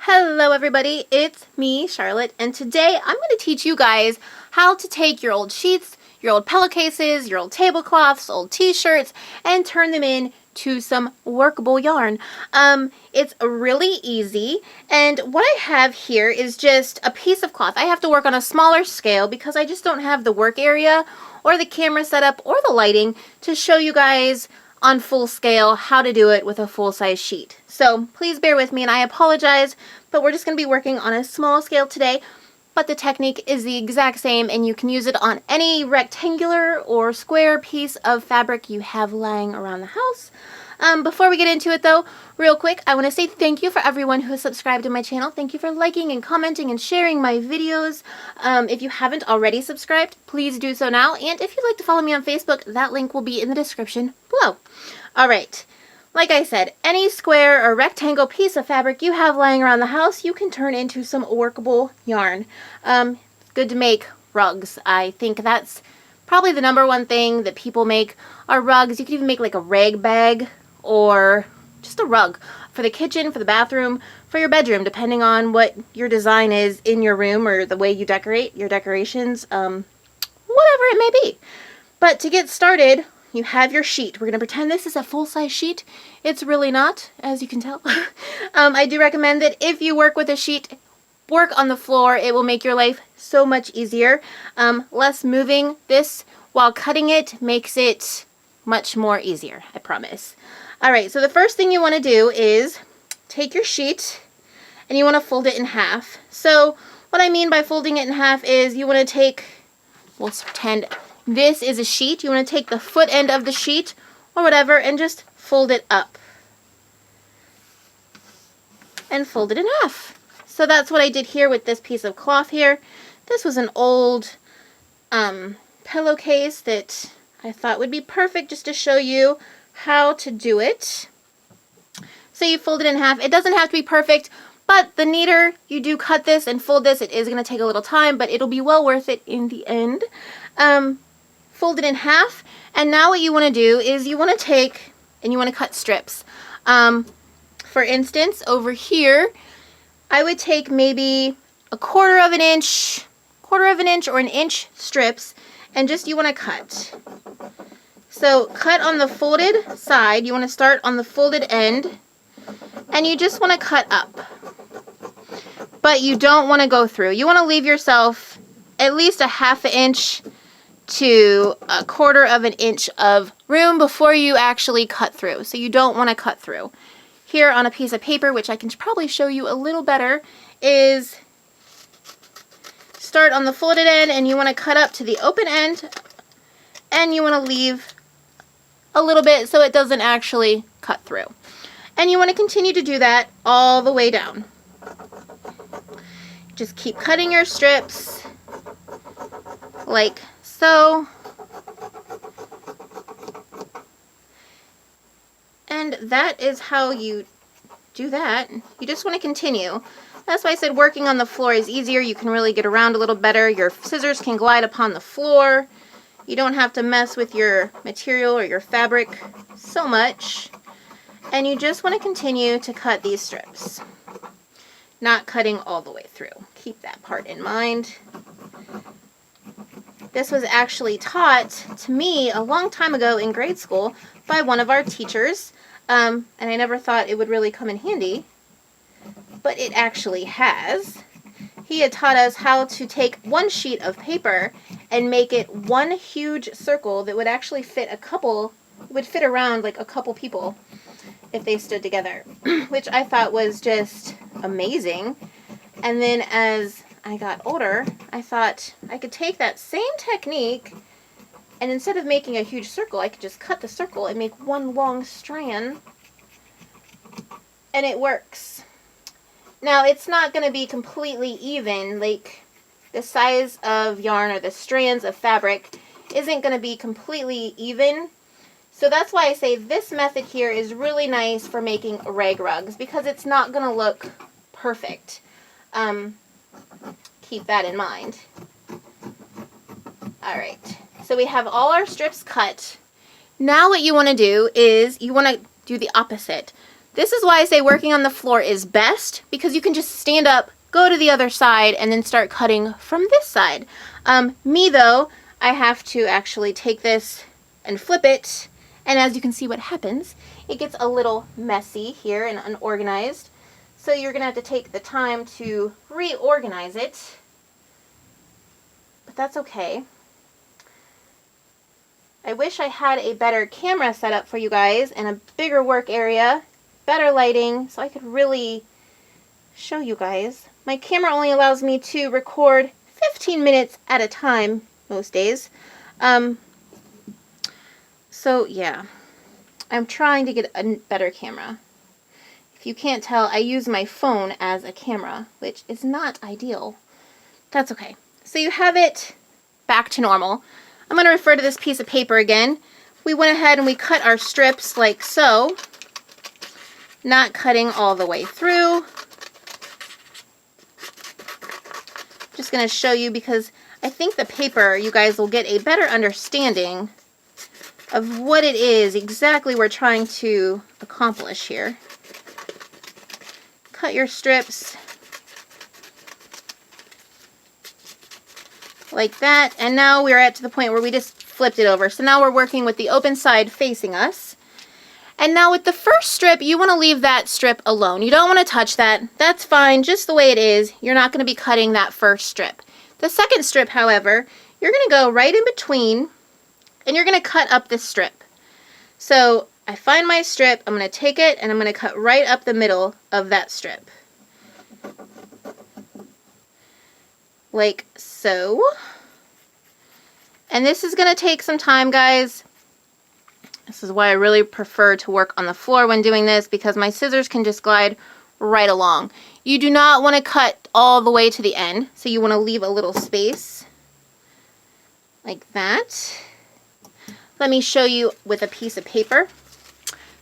Hello everybody, it's me, Charlotte, and today I'm going to teach you guys how to take your old sheets, your old pillowcases, your old tablecloths, old t-shirts, and turn them into some workable yarn. It's really easy, and what I have here is just a piece of cloth. I have to work on a smaller scale because I just don't have the work area or the camera setup or the lighting to show you guys on full scale how to do it with a full-size sheet. So please bear with me, and I apologize, but we're just going to be working on a small scale today, but the technique is the exact same, and you can use it on any rectangular or square piece of fabric you have lying around the house. Before we get into it though, real quick, I want to say thank you for everyone who has subscribed to my channel. Thank you for liking and commenting and sharing my videos. If you haven't already subscribed, please do so now. And if you'd like to follow me on Facebook, that link will be in the description below. Alright, like I said, any square or rectangle piece of fabric you have lying around the house, you can turn into some workable yarn. It's good to make rugs. I think that's probably the #1 thing that people make are rugs. You could even make like a rag bag or just a rug for the kitchen, for the bathroom, for your bedroom, depending on what your design is in your room or the way you decorate your decorations, whatever it may be. But to get started, you have your sheet. We're going to pretend this is a full-size sheet. It's really not, as you can tell. I do recommend that if you work with a sheet, work on the floor. It will make your life so much easier. Less moving this while cutting it makes it much more easier, I promise. Alright, so the first thing you want to do is take your sheet and you want to fold it in half. So what I mean by folding it in half is you want to take, we'll pretend this is a sheet. You want to take the foot end of the sheet or whatever and just fold it up. And fold it in half. So that's what I did here with this piece of cloth here. This was an old pillowcase that I thought would be perfect just to show you how to do it. So you fold it in half. It doesn't have to be perfect, but the neater you do cut this and fold this, it is going to take a little time, but it'll be well worth it in the end. Fold it in half, and now what you want to do is you want to take and you want to cut strips. For instance, over here, I would take maybe a 1/4 inch or an inch strips, and just you want to cut. So cut on the folded side. You want to start on the folded end, and you just want to cut up. But you don't want to go through. You want to leave yourself at least a 1/2 inch to a 1/4 inch of room before you actually cut through. So you don't want to cut through. Here on a piece of paper, which I can probably show you a little better, is start on the folded end and you want to cut up to the open end, and you want to leave a little bit so it doesn't actually cut through. And you want to continue to do that all the way down. Just keep cutting your strips like so. And that is how you do that. You just want to continue. That's why I said working on the floor is easier. You can really get around a little better. Your scissors can glide upon the floor. You don't have to mess with your material or your fabric so much. And you just want to continue to cut these strips. Not cutting all the way through. Keep that part in mind. This was actually taught to me a long time ago in grade school by one of our teachers. And I never thought it would really come in handy, but it actually has. He had taught us how to take one sheet of paper and make it one huge circle that would actually fit around like a couple people if they stood together, which I thought was just amazing. And then as I got older, I thought I could take that same technique, and instead of making a huge circle, I could just cut the circle and make one long strand, and it works. Now, it's not going to be completely even, like the size of yarn or the strands of fabric isn't going to be completely even. So that's why I say this method here is really nice for making rag rugs, because it's not going to look perfect. Keep that in mind. Alright, so we have all our strips cut. Now what you want to do is you want to do the opposite. This is why I say working on the floor is best, because you can just stand up, go to the other side, and then start cutting from this side. Me though, I have to actually take this and flip it, and as you can see what happens, it gets a little messy here and unorganized. So you're gonna have to take the time to reorganize it, but that's okay. I wish I had a better camera set up for you guys and a bigger work area, better lighting, so I could really show you guys. My camera only allows me to record 15 minutes at a time most days. So yeah, I'm trying to get a better camera. If you can't tell, I use my phone as a camera, which is not ideal. That's okay. So you have it back to normal. I'm going to refer to this piece of paper again. We went ahead and we cut our strips like so, not cutting all the way through. Just going to show you because I think the paper, you guys will get a better understanding of what it is exactly we're trying to accomplish here. Cut your strips like that, and now we're at to the point where we just flipped it over. So now we're working with the open side facing us. And now with the first strip, you want to leave that strip alone. You don't want to touch that. That's fine, just the way it is. You're not going to be cutting that first strip. The second strip, however, you're going to go right in between, and you're going to cut up this strip. So I find my strip, I'm going to take it, and I'm going to cut right up the middle of that strip. Like so. And this is going to take some time, guys. This is why I really prefer to work on the floor when doing this, because my scissors can just glide right along. You do not want to cut all the way to the end, so you want to leave a little space like that. Let me show you with a piece of paper.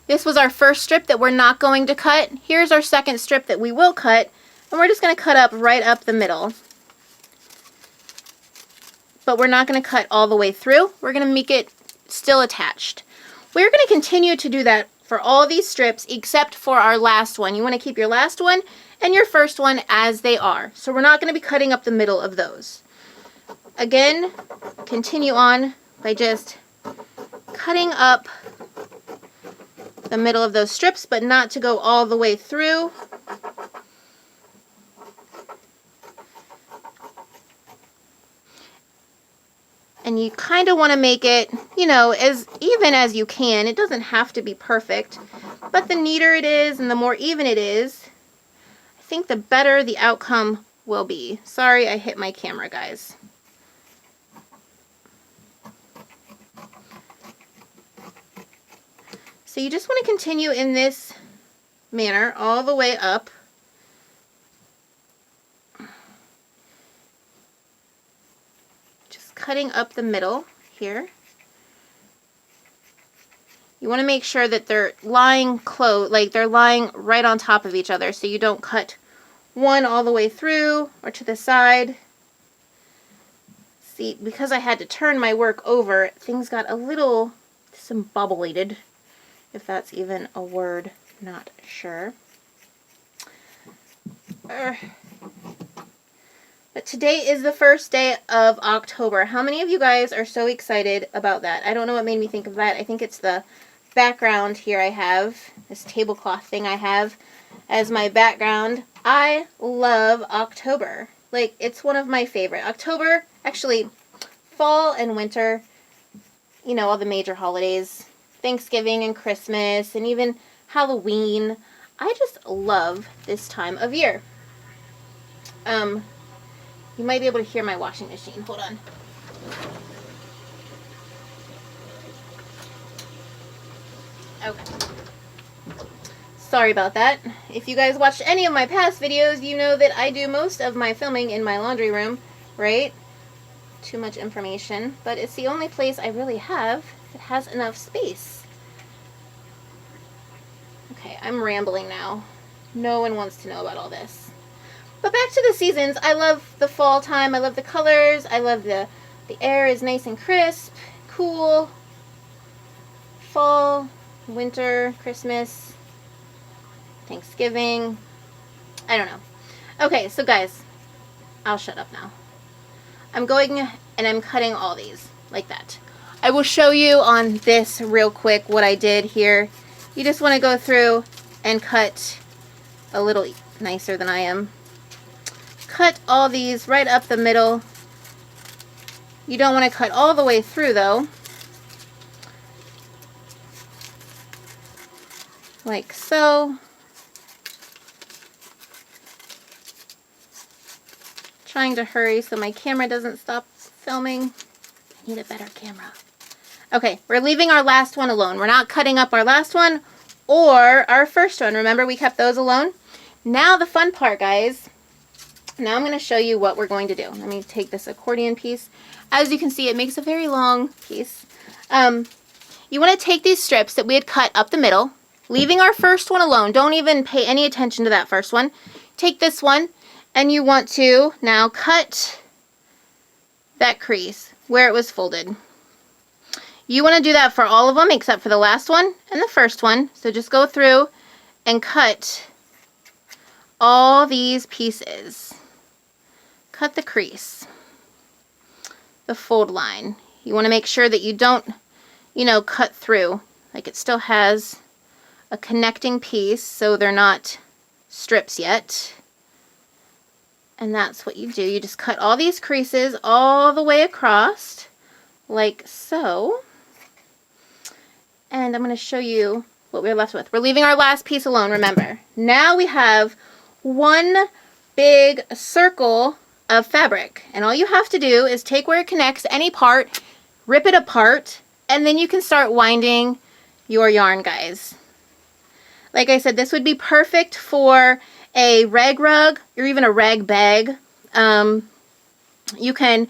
This was our first strip that we're not going to cut. Here's our second strip that we will cut, and we're just going to cut up right up the middle. But we're not going to cut all the way through. We're going to make it still attached. We're going to continue to do that for all these strips except for our last one. You want to keep your last one and your first one as they are. So we're not going to be cutting up the middle of those. Again, continue on by just cutting up the middle of those strips, but not to go all the way through. And you kind of want to make it, you know, as even as you can. It doesn't have to be perfect, but the neater it is and the more even it is, I think the better the outcome will be. Sorry, I hit my camera, guys. So you just want to continue in this manner all the way up. Cutting up the middle here. You want to make sure that they're lying close, like they're lying right on top of each other, so you don't cut one all the way through or to the side. See, because I had to turn my work over, things got a little discombobulated, if that's even a word, not sure. But today is the first day of October. How many of you guys are so excited about that? I don't know what made me think of that. I think it's the background here I have, this tablecloth thing I have as my background. I love October. Like, it's one of my favorite. October, actually, fall and winter, you know, all the major holidays, Thanksgiving and Christmas and even Halloween. I just love this time of year. You might be able to hear my washing machine. Hold on. Okay. Sorry about that. If you guys watched any of my past videos, you know that I do most of my filming in my laundry room, right? Too much information, but it's the only place I really have that has enough space. Okay, I'm rambling now. No one wants to know about all this. But back to the seasons. I love the fall time. I love the colors. I love the air is nice and crisp, cool. Fall, winter, Christmas. Thanksgiving. I don't know. Okay, so guys, I'll shut up now. I'm going and I'm cutting all these like that. I will show you on this real quick what I did here. You just want to go through and cut a little nicer than I am. Cut all these right up the middle. You don't want to cut all the way through though. Like so. Trying to hurry so my camera doesn't stop filming. I need a better camera. Okay, we're leaving our last one alone. We're not cutting up our last one or our first one. Remember, we kept those alone. Now the fun part, guys. Now I'm going to show you what we're going to do. Let me take this accordion piece. As you can see, it makes a very long piece. You want to take these strips that we had cut up the middle, leaving our first one alone. Don't even pay any attention to that first one. Take this one, and you want to now cut that crease where it was folded. You want to do that for all of them except for the last one and the first one. So just go through and cut all these pieces. Cut the crease, the fold line. You want to make sure that you don't, cut through. Like it still has a connecting piece, so they're not strips yet. And that's what you do. You just cut all these creases all the way across, like so. And I'm going to show you what we're left with. We're leaving our last piece alone, remember. Now we have one big circle of fabric. And all you have to do is take where it connects any part, rip it apart, and then you can start winding your yarn, guys. Like I said, this would be perfect for a rag rug or even a rag bag. You can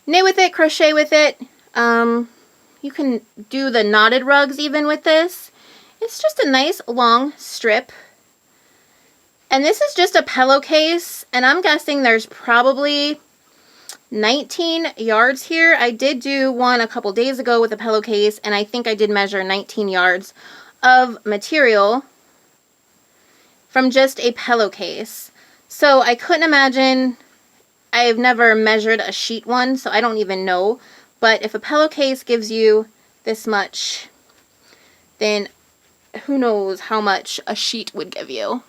knit with it, crochet with it. You can do the knotted rugs even with this. It's just a nice long strip. And this is just a pillowcase, and I'm guessing there's probably 19 yards here. I did do one a couple days ago with a pillowcase, and I think I did measure 19 yards of material from just a pillowcase. So I couldn't imagine, I've never measured a sheet one, so I don't even know. But if a pillowcase gives you this much, then who knows how much a sheet would give you.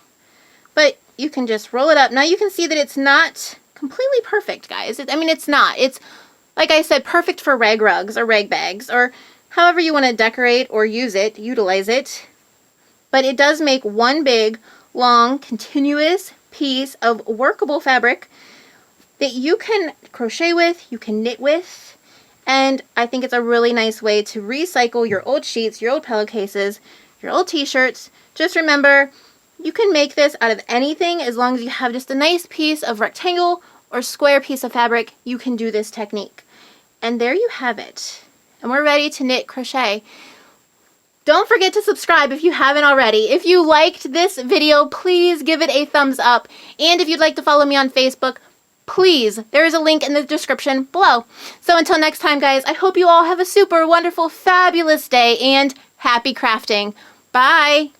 But you can just roll it up. Now you can see that it's not completely perfect, guys. It's not. It's, like I said, perfect for rag rugs or rag bags or however you want to decorate or use it, utilize it. But it does make one big, long, continuous piece of workable fabric that you can crochet with, you can knit with, and I think it's a really nice way to recycle your old sheets, your old pillowcases, your old t-shirts. Just remember, you can make this out of anything as long as you have just a nice piece of rectangle or square piece of fabric. You can do this technique. And there you have it. And we're ready to knit, crochet. Don't forget to subscribe if you haven't already. If you liked this video, please give it a thumbs up. And if you'd like to follow me on Facebook, please, there is a link in the description below. So until next time, guys, I hope you all have a super wonderful, fabulous day and happy crafting. Bye!